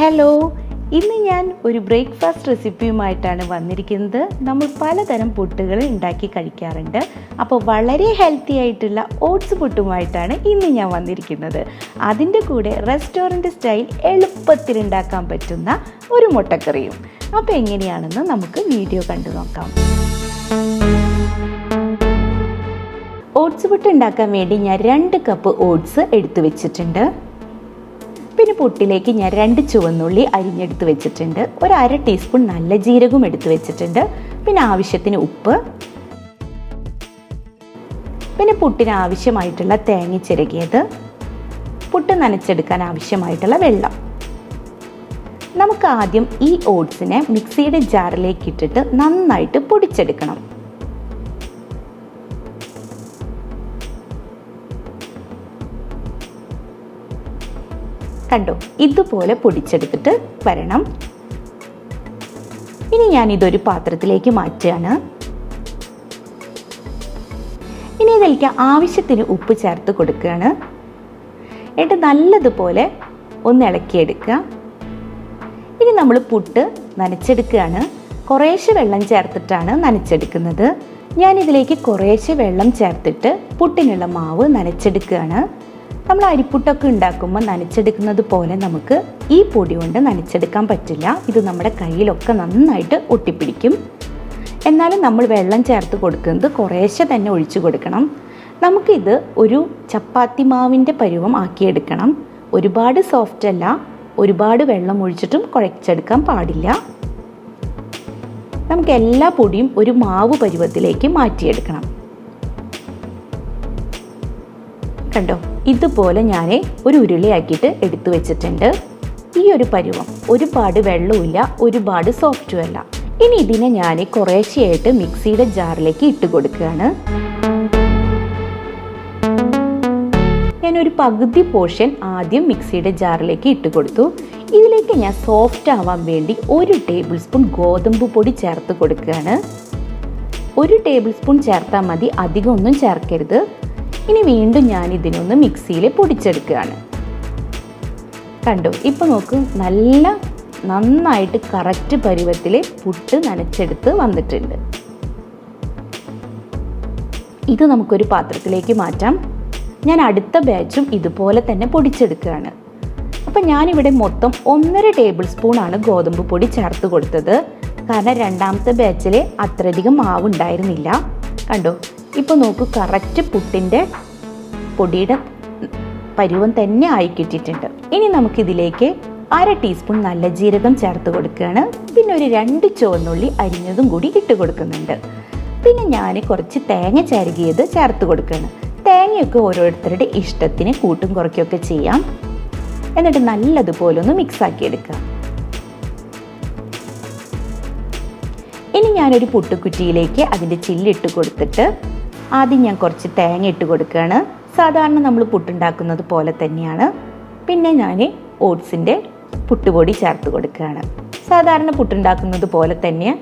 Hello, ഇന്ന് ഞാൻ ഒരു ബ്രേക്ക്ഫാസ്റ്റ് റെസിപ്പിയുമായിട്ടാണ് വന്നിരിക്കുന്നത്. നമ്മൾ പലതരം പുട്ടുകൾ ഉണ്ടാക്കി കഴിക്കാറുണ്ട്. അപ്പോൾ വളരെ ഹെൽത്തി ആയിട്ടുള്ള ഓട്സ് പുട്ടുമായിട്ടാണ് ഇന്ന് ഞാൻ വന്നിരിക്കുന്നത്. അതിൻ്റെ കൂടെ റെസ്റ്റോറൻറ്റ് സ്റ്റൈൽ എളുപ്പത്തിൽ ഉണ്ടാക്കാൻ പറ്റുന്ന ഒരു മുട്ടക്കറിയും. അപ്പോൾ എങ്ങനെയാണെന്ന് നമുക്ക് വീഡിയോ കണ്ടു നോക്കാം. ഓട്സ് പുട്ട് ഉണ്ടാക്കാൻ വേണ്ടി ഞാൻ 2 കപ്പ് ഓട്സ് എടുത്തു വെച്ചിട്ടുണ്ട്. പിന്നെ പുട്ടിലേക്ക് ഞാൻ 2 ചുവന്നുള്ളി അരിഞ്ഞെടുത്ത് വെച്ചിട്ടുണ്ട്. ഒരു 1/2 ടീസ്പൂൺ നല്ല ജീരകവും എടുത്ത് വെച്ചിട്ടുണ്ട്. പിന്നെ ആവശ്യത്തിന് ഉപ്പ്, പിന്നെ പുട്ടിന് ആവശ്യമായിട്ടുള്ള തേങ്ങ ചിരകിയത്, പുട്ട് നനച്ചെടുക്കാൻ ആവശ്യമായിട്ടുള്ള വെള്ളം. നമുക്ക് ആദ്യം ഈ ഓട്സിനെ മിക്സിയുടെ ജാറിലേക്ക് ഇട്ടിട്ട് നന്നായിട്ട് പൊടിച്ചെടുക്കണം. കണ്ടോ, ഇതുപോലെ പൊടിച്ചെടുത്തിട്ട് വരണം. ഇനി ഞാനിതൊരു പാത്രത്തിലേക്ക് മാറ്റുകയാണ്. ഇനി ഇതിലേക്ക് ആവശ്യത്തിന് ഉപ്പ് ചേർത്ത് കൊടുക്കുകയാണ്. എന്നിട്ട് നല്ലതുപോലെ ഒന്ന് ഇളക്കിയെടുക്കുക. ഇനി നമ്മൾ പുട്ട് നനച്ചെടുക്കുകയാണ്. കുറേശ്ശെ വെള്ളം ചേർത്തിട്ടാണ് നനച്ചെടുക്കുന്നത്. ഞാനിതിലേക്ക് കുറേശ്ശെ വെള്ളം ചേർത്തിട്ട് പുട്ടിനുള്ള മാവ് നനച്ചെടുക്കുകയാണ്. നമ്മൾ അരിപ്പുട്ടൊക്കെ ഉണ്ടാക്കുമ്പോൾ നനച്ചെടുക്കുന്നത് പോലെ നമുക്ക് ഈ പൊടി കൊണ്ട് നനച്ചെടുക്കാൻ പറ്റില്ല. ഇത് നമ്മുടെ കയ്യിലൊക്കെ നന്നായിട്ട് ഒട്ടിപ്പിടിക്കും. എന്നാലും നമ്മൾ വെള്ളം ചേർത്ത് കൊടുക്കുന്നത് കുറേശ്ശെ തന്നെ ഒഴിച്ചു കൊടുക്കണം. നമുക്കിത് ഒരു ചപ്പാത്തി മാവിൻ്റെ പരുവം ആക്കിയെടുക്കണം. ഒരുപാട് സോഫ്റ്റ് അല്ല, ഒരുപാട് വെള്ളം ഒഴിച്ചിട്ടും കുഴച്ചെടുക്കാൻ പാടില്ല. നമുക്ക് എല്ലാ പൊടിയും ഒരു മാവ് പരുവത്തിലേക്ക് മാറ്റിയെടുക്കണം. കണ്ടോ, ഇതുപോലെ ഞാൻ ഒരു ഉരുളയാക്കിയിട്ട് എടുത്തു വെച്ചിട്ടുണ്ട്. ഈ ഒരു പരുവം, ഒരുപാട് വെള്ളവുമില്ല, ഒരുപാട് സോഫ്റ്റും അല്ല. ഇനി ഇതിനെ ഞാൻ കുറേശ്ശെയായിട്ട് മിക്സിയുടെ ജാറിലേക്ക് ഇട്ട് കൊടുക്കുകയാണ്. ഞാനൊരു പകുതി പോർഷൻ ആദ്യം മിക്സിയുടെ ജാറിലേക്ക് ഇട്ട് കൊടുത്തു. ഇതിലേക്ക് ഞാൻ സോഫ്റ്റ് ആവാൻ വേണ്ടി 1 ടേബിൾ സ്പൂൺ ഗോതമ്പ് പൊടി ചേർത്ത് കൊടുക്കുകയാണ്. 1 ടേബിൾ സ്പൂൺ ചേർത്താൽ മതി, അധികം ഒന്നും ചേർക്കരുത്. ഇനി വീണ്ടും ഞാൻ ഇതിനൊന്ന് മിക്സിയിൽ പൊടിച്ചെടുക്കുകയാണ്. കണ്ടോ, ഇപ്പോൾ നോക്ക്, നന്നായിട്ട് കറക്റ്റ് പരുവത്തിൽ പുട്ട് നനച്ചെടുത്ത് വന്നിട്ടുണ്ട്. ഇത് നമുക്കൊരു പാത്രത്തിലേക്ക് മാറ്റാം. ഞാൻ അടുത്ത ബാച്ചും ഇതുപോലെ തന്നെ പൊടിച്ചെടുക്കുകയാണ്. അപ്പം ഞാനിവിടെ മൊത്തം 1.5 ടേബിൾ സ്പൂണാണ് ഗോതമ്പ് പൊടി ചേർത്ത് കൊടുത്തത്. കാരണം രണ്ടാമത്തെ ബാച്ചിൽ അത്രയധികം മാവ് ഉണ്ടായിരുന്നില്ല. കണ്ടോ, ഇപ്പോൾ നോക്കൂ, കറക്റ്റ് പുട്ടിൻ്റെ പൊടിയുടെ പരുവം തന്നെ ആയി കിട്ടിയിട്ടുണ്ട്. ഇനി നമുക്കിതിലേക്ക് 1/2 ടീസ്പൂൺ നല്ല ജീരകം ചേർത്ത് കൊടുക്കുകയാണ്. പിന്നെ ഒരു 2 ചുവന്നുള്ളി അരിഞ്ഞതും കൂടി ഇട്ട് കൊടുക്കുന്നുണ്ട്. പിന്നെ ഞാൻ കുറച്ച് തേങ്ങ ചിരകിയത് ചേർത്ത് കൊടുക്കുകയാണ്. തേങ്ങയൊക്കെ ഓരോരുത്തരുടെ ഇഷ്ടത്തിന് കൂട്ടും കുറയ്ക്കുകയൊക്കെ ചെയ്യാം. എന്നിട്ട് നല്ലതുപോലെ ഒന്ന് മിക്സാക്കി എടുക്കുക. ഇനി ഞാനൊരു പുട്ടുകുറ്റിയിലേക്ക് അതിൻ്റെ ചില്ലിട്ട് കൊടുത്തിട്ട് ആദ്യം ഞാൻ കുറച്ച് തേങ്ങ ഇട്ട് കൊടുക്കുകയാണ്. സാധാരണ നമ്മൾ പുട്ടുണ്ടാക്കുന്നത് പോലെ തന്നെയാണ്. പിന്നെ ഞാൻ ഓട്സിൻ്റെ പുട്ടുപൊടി ചേർത്ത് കൊടുക്കുകയാണ്. സാധാരണ പുട്ടുണ്ടാക്കുന്നത് പോലെ തന്നെ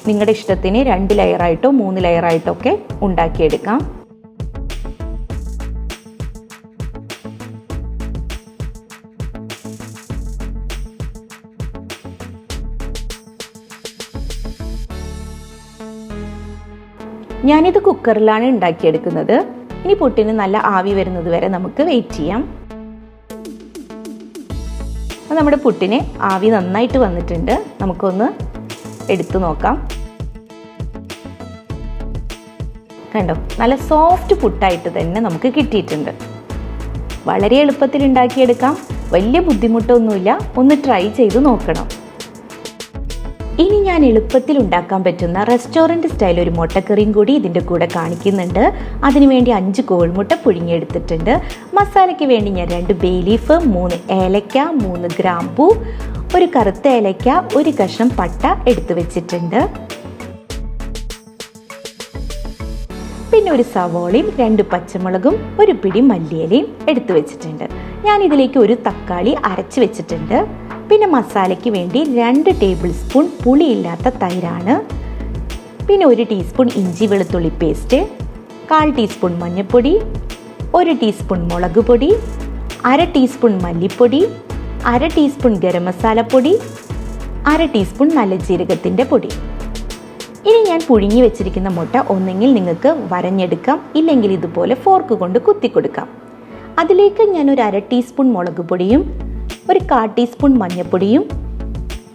നിങ്ങളുടെ ഇഷ്ടത്തിന് 2 ലെയറായിട്ടോ 3 ലെയറായിട്ടോ ഒക്കെ ഉണ്ടാക്കിയെടുക്കാം. ഞാനിത് കുക്കറിലാണ് ഉണ്ടാക്കിയെടുക്കുന്നത്. ഇനി പുട്ടിന് നല്ല ആവി വരുന്നത് വരെ നമുക്ക് വെയിറ്റ് ചെയ്യാം. നമ്മുടെ പുട്ടിന് ആവി നന്നായിട്ട് വന്നിട്ടുണ്ട്. നമുക്കൊന്ന് എടുത്തു നോക്കാം. കണ്ടോ, നല്ല സോഫ്റ്റ് പുട്ടായിട്ട് തന്നെ നമുക്ക് കിട്ടിയിട്ടുണ്ട്. വളരെ എളുപ്പത്തിൽ ഉണ്ടാക്കിയെടുക്കാം. വലിയ ബുദ്ധിമുട്ടൊന്നുമില്ല. ഒന്ന് ട്രൈ ചെയ്ത് നോക്കണം. ഇനി ഞാൻ എളുപ്പത്തിൽ ഉണ്ടാക്കാൻ പറ്റുന്ന റെസ്റ്റോറൻറ്റ് സ്റ്റൈൽ ഒരു മുട്ടക്കറിയും കൂടി ഇതിൻ്റെ കൂടെ കാണിക്കുന്നുണ്ട്. അതിനുവേണ്ടി 5 കോഴിമുട്ട പുഴുങ്ങിയെടുത്തിട്ടുണ്ട്. മസാലയ്ക്ക് വേണ്ടി ഞാൻ 2 ബേ ലീഫ്, 3 ഏലക്ക, 3 ഗ്രാമ്പൂ, 1 കറുത്ത ഏലക്ക, 1 കഷ്ണം പട്ട എടുത്തു വെച്ചിട്ടുണ്ട്. പിന്നെ 1 സവോളയും 2 പച്ചമുളകും 1 പിടി മല്ലിയിലയും എടുത്തു വെച്ചിട്ടുണ്ട്. ഞാനിതിലേക്ക് 1 തക്കാളി അരച്ച് വെച്ചിട്ടുണ്ട്. പിന്നെ മസാലയ്ക്ക് വേണ്ടി 2 ടേബിൾ സ്പൂൺ പുളിയില്ലാത്ത തൈരാണ്. പിന്നെ 1 ടീസ്പൂൺ ഇഞ്ചി വെളുത്തുള്ളി പേസ്റ്റ്, 1/4 ടീസ്പൂൺ മഞ്ഞൾപ്പൊടി, 1 ടീസ്പൂൺ മുളക് പൊടി, 1/2 ടീസ്പൂൺ മല്ലിപ്പൊടി, 1/2 ടീസ്പൂൺ ഗരം മസാലപ്പൊടി, 1/2 ടീസ്പൂൺ നല്ല ജീരകത്തിൻ്റെ പൊടി. ഇനി ഞാൻ പുഴുങ്ങി വെച്ചിരിക്കുന്ന മുട്ട ഒന്നെങ്കിൽ നിങ്ങൾക്ക് വരഞ്ഞെടുക്കാം, ഇല്ലെങ്കിൽ ഇതുപോലെ ഫോർക്ക് കൊണ്ട് കുത്തി കൊടുക്കാം. അതിലേക്ക് ഞാൻ ഒരു 1/2 ടീസ്പൂൺ മുളക് പൊടിയും 1/4 ടീസ്പൂൺ മഞ്ഞൾപ്പൊടിയും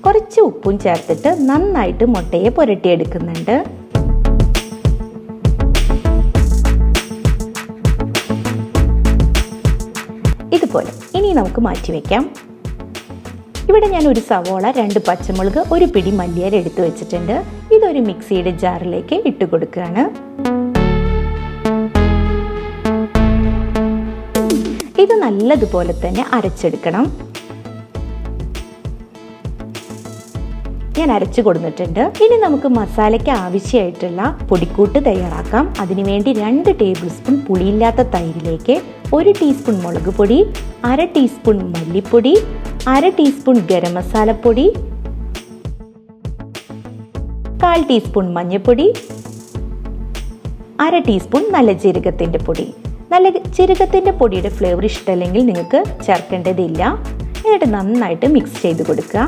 കുറച്ച് ഉപ്പും ചേർത്തിട്ട് നന്നായിട്ട് മുട്ടയെ പുരട്ടിയെടുക്കുന്നുണ്ട്. ഇതുപോലെ ഇനി നമുക്ക് മാറ്റിവെക്കാം. ഇവിടെ ഞാൻ ഒരു സവോള, 2 പച്ചമുളക്, 1 പിടി മല്ലിയില എടുത്ത് വെച്ചിട്ടുണ്ട്. ഇതൊരു മിക്സിയുടെ ജാറിലേക്ക് ഇട്ട് കൊടുക്കുകയാണ്. ഇത് നല്ലതുപോലെ തന്നെ അരച്ചെടുക്കണം. ഞാൻ അരച്ചു കൊടുത്തിട്ടുണ്ട്. ഇനി നമുക്ക് മസാലയ്ക്ക് ആവശ്യമായിട്ടുള്ള പൊടിക്കൂട്ട് തയ്യാറാക്കാം. അതിനുവേണ്ടി 2 ടേബിൾ സ്പൂൺ പുളിയില്ലാത്ത തൈരിലേക്ക് 1 ടീസ്പൂൺ മുളക് പൊടി, 1/2 ടീസ്പൂൺ മല്ലിപ്പൊടി, 1/2 ടീസ്പൂൺ ഗരം മസാലപ്പൊടി, 1/4 ടീസ്പൂൺ മഞ്ഞൾപ്പൊടി, 1/2 ടീസ്പൂൺ നല്ല ജീരകത്തിൻ്റെ പൊടി. നല്ല ജീരകത്തിൻ്റെ പൊടിയുടെ ഫ്ലേവർ ഇഷ്ടമല്ലെങ്കിൽ നിങ്ങൾക്ക് ചേർക്കേണ്ടതില്ല. എന്നിട്ട് നന്നായിട്ട് മിക്സ് ചെയ്ത് കൊടുക്കുക.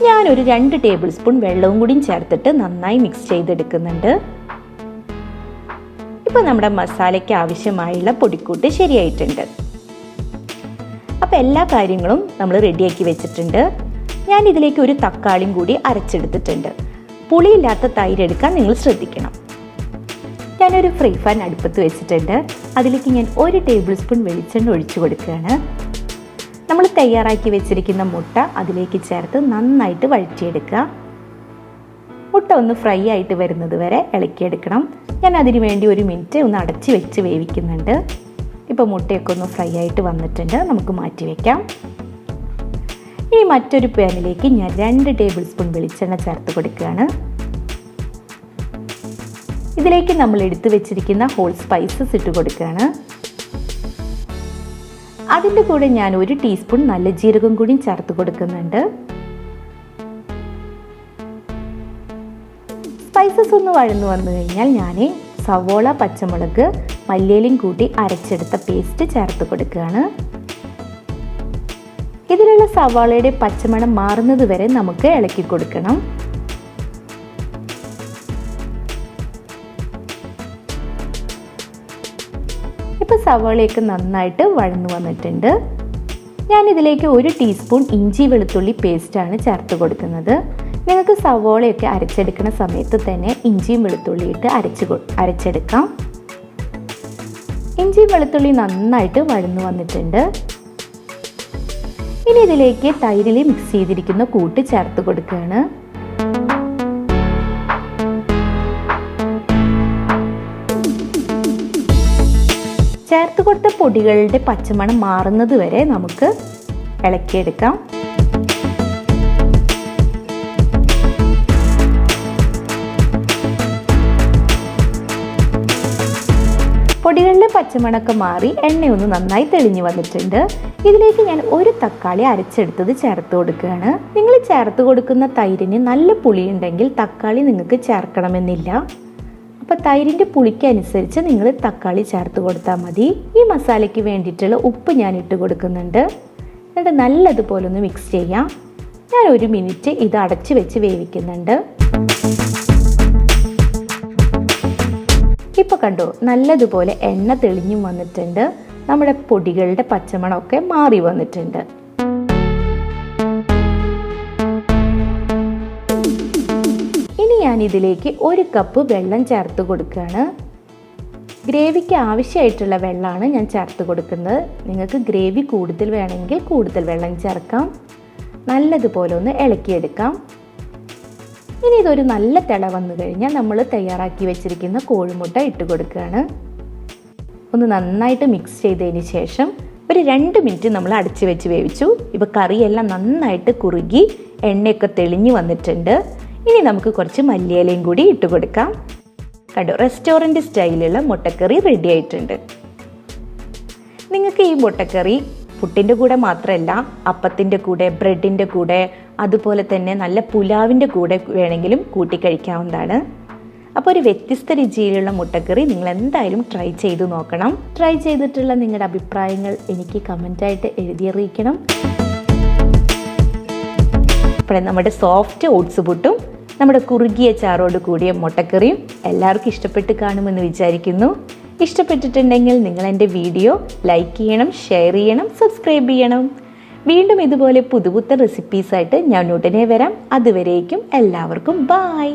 ഞാനൊരു 2 ടേബിൾ സ്പൂൺ വെള്ളവും കൂടി ചേർത്തിട്ട് നന്നായി മിക്സ് ചെയ്തെടുക്കുന്നുണ്ട്. ഇപ്പോൾ നമ്മുടെ മസാലയ്ക്ക് ആവശ്യമായുള്ള പൊടിക്കൂട്ട് ശരിയായിട്ടുണ്ട്. അപ്പോൾ എല്ലാ കാര്യങ്ങളും നമ്മൾ റെഡിയാക്കി വെച്ചിട്ടുണ്ട്. ഞാൻ ഇതിലേക്ക് ഒരു തക്കാളിയും കൂടി അരച്ചെടുത്തിട്ടുണ്ട്. പുളിയില്ലാത്ത തൈര് എടുക്കാൻ നിങ്ങൾ ശ്രദ്ധിക്കണം. ഞാനൊരു ഫ്രൈ പാൻ അടുപ്പത്ത് വെച്ചിട്ടുണ്ട്. അതിലേക്ക് ഞാൻ 1 ടേബിൾ സ്പൂൺ വെളിച്ചെണ്ണ ഒഴിച്ചു കൊടുക്കുകയാണ്. നമ്മൾ തയ്യാറാക്കി വെച്ചിരിക്കുന്ന മുട്ട അതിലേക്ക് ചേർത്ത് നന്നായിട്ട് വഴറ്റിയെടുക്കുക. മുട്ട ഒന്ന് ഫ്രൈ ആയിട്ട് വരുന്നത് വരെ ഇളക്കിയെടുക്കണം. ഞാൻ അതിനു വേണ്ടി 1 മിനിറ്റ് ഒന്ന് അടച്ച് വെച്ച് വേവിക്കുന്നുണ്ട്. ഇപ്പോൾ മുട്ടയൊക്കെ ഒന്ന് ഫ്രൈ ആയിട്ട് വന്നിട്ടുണ്ട്. നമുക്ക് മാറ്റി വയ്ക്കാം. ഇനി മറ്റൊരു പാനിലേക്ക് ഞാൻ 2 ടേബിൾ സ്പൂൺ വെളിച്ചെണ്ണ ചേർത്ത് കൊടുക്കുകയാണ്. ഇതിലേക്ക് നമ്മൾ എടുത്തു വെച്ചിരിക്കുന്ന ഹോൾ സ്പൈസസ് ഇട്ട് കൊടുക്കുകയാണ്. അതിൻ്റെ കൂടെ ഞാൻ 1 ടീസ്പൂൺ നല്ല ജീരകം കൂടി ചേർത്ത് കൊടുക്കുന്നുണ്ട്. സ്പൈസസ് ഒന്ന് വഴന്നു വന്നു കഴിഞ്ഞാൽ ഞാൻ സവോള, പച്ചമുളക്, മല്ലിയിലയും കൂട്ടി അരച്ചെടുത്ത പേസ്റ്റ് ചേർത്ത് കൊടുക്കുകയാണ്. ഇതിലുള്ള സവാളയുടെ പച്ചമണം മാറുന്നത് വരെ നമുക്ക് ഇളക്കി കൊടുക്കണം. ഇപ്പോൾ സവാളയൊക്കെ നന്നായിട്ട് വഴന്നു വന്നിട്ടുണ്ട്. ഞാൻ ഇതിലേക്ക് 1 ടീസ്പൂൺ ഇഞ്ചി വെളുത്തുള്ളി പേസ്റ്റാണ് ചേർത്ത് കൊടുക്കുന്നത്. നിങ്ങൾക്ക് സവാളയൊക്കെ അരച്ചെടുക്കുന്ന സമയത്ത് തന്നെ ഇഞ്ചിയും വെളുത്തുള്ളി ഇട്ട് അരച്ചെടുക്കാം. ഇഞ്ചിയും വെളുത്തുള്ളി നന്നായിട്ട് വഴന്നു വന്നിട്ടുണ്ട്. ഇനി ഇതിലേക്ക് തൈരിൽ മിക്സ് ചെയ്തിരിക്കുന്ന കൂട്ട് ചേർത്ത് കൊടുക്കുകയാണ്. ചേർത്ത് കൊടുത്ത പൊടികളുടെ പച്ചമണം മാറുന്നത് വരെ നമുക്ക് ഇളക്കിയെടുക്കാം. പൊടികളുടെ പച്ചമണമൊക്കെ മാറി എണ്ണയൊന്ന് നന്നായി തെളിഞ്ഞു വന്നിട്ടുണ്ട്. ഇതിലേക്ക് ഞാൻ 1 തക്കാളി അരച്ചെടുത്തത് ചേർത്ത് കൊടുക്കുകയാണ്. നിങ്ങൾ ചേർത്ത് കൊടുക്കുന്ന തൈരിന് നല്ല പുളിയുണ്ടെങ്കിൽ തക്കാളി നിങ്ങൾക്ക് ചേർക്കണമെന്നില്ല. അപ്പോൾ തൈരിൻ്റെ പുളിക്കനുസരിച്ച് നിങ്ങൾ തക്കാളി ചേർത്ത് കൊടുത്താൽ മതി. ഈ മസാലയ്ക്ക് വേണ്ടിയിട്ടുള്ള ഉപ്പ് ഞാൻ ഇട്ട് കൊടുക്കുന്നുണ്ട്. എന്നിട്ട് നല്ലതുപോലെ ഒന്ന് മിക്സ് ചെയ്യാം. ഞാൻ 1 മിനിറ്റ് ഇത് അടച്ച് വെച്ച് വേവിക്കുന്നുണ്ട്. ഇപ്പോൾ കണ്ടോ, നല്ലതുപോലെ എണ്ണ തെളിഞ്ഞും വന്നിട്ടുണ്ട്. നമ്മുടെ പൊടികളുടെ പച്ചമണമൊക്കെ മാറി വന്നിട്ടുണ്ട്. ഇനി ഞാൻ ഇതിലേക്ക് 1 കപ്പ് വെള്ളം ചേർത്ത് കൊടുക്കുകയാണ്. ഗ്രേവിക്ക് ആവശ്യമായിട്ടുള്ള വെള്ളമാണ് ഞാൻ ചേർത്ത് കൊടുക്കുന്നത്. നിങ്ങൾക്ക് ഗ്രേവി കൂടുതൽ വേണമെങ്കിൽ കൂടുതൽ വെള്ളം ചേർക്കാം. നല്ലതുപോലെ ഒന്ന് ഇളക്കിയെടുക്കാം. ഇനി ഇതൊരു നല്ല തിള വന്നു കഴിഞ്ഞാൽ നമ്മൾ തയ്യാറാക്കി വെച്ചിരിക്കുന്ന കോഴിമുട്ട ഇട്ട് കൊടുക്കുകയാണ്. ഒന്ന് നന്നായിട്ട് മിക്സ് ചെയ്തതിന് ശേഷം ഒരു 2 മിനിറ്റ് നമ്മൾ അടച്ച് വെച്ച് വേവിച്ചു. ഇപ്പോൾ കറിയെല്ലാം നന്നായിട്ട് കുറുകി എണ്ണയൊക്കെ തെളിഞ്ഞു വന്നിട്ടുണ്ട്. ഇനി നമുക്ക് കുറച്ച് മല്ലിയിലയും കൂടി ഇട്ട് കൊടുക്കാം. കണ്ടോ, റെസ്റ്റോറൻറ്റ് സ്റ്റൈലുള്ള മുട്ടക്കറി റെഡി ആയിട്ടുണ്ട്. നിങ്ങൾക്ക് ഈ മുട്ടക്കറി പുട്ടിൻ്റെ കൂടെ മാത്രമല്ല, അപ്പത്തിൻ്റെ കൂടെ, ബ്രെഡിൻ്റെ കൂടെ, അതുപോലെ തന്നെ നല്ല പുലാവിൻ്റെ കൂടെ വേണമെങ്കിലും കൂട്ടി കഴിക്കാവുന്നതാണ്. അപ്പോൾ ഒരു വ്യത്യസ്ത രുചിയിലുള്ള മുട്ടക്കറി നിങ്ങൾ എന്തായാലും ട്രൈ ചെയ്ത് നോക്കണം. ട്രൈ ചെയ്തിട്ടുള്ള നിങ്ങളുടെ അഭിപ്രായങ്ങൾ എനിക്ക് കമൻറ്റായിട്ട് എഴുതി അറിയിക്കണം. അപ്പോൾ നമ്മുടെ സോഫ്റ്റ് ഓട്സ് പുട്ടും നമ്മുടെ കുറുകിയ ചാറോട് കൂടിയ മുട്ടക്കറിയും എല്ലാവർക്കും ഇഷ്ടപ്പെട്ട് കാണുമെന്ന് വിചാരിക്കുന്നു. ഇഷ്ടപ്പെട്ടിട്ടുണ്ടെങ്കിൽ നിങ്ങൾ എൻ്റെ വീഡിയോ ലൈക്ക് ചെയ്യണം, ഷെയർ ചെയ്യണം, സബ്സ്ക്രൈബ് ചെയ്യണം. വീണ്ടും ഇതുപോലെ പുതുപുത്തൻ റെസിപ്പീസായിട്ട് ഞാൻ ഉടനെ വരാം. അതുവരേക്കും എല്ലാവർക്കും ബൈ.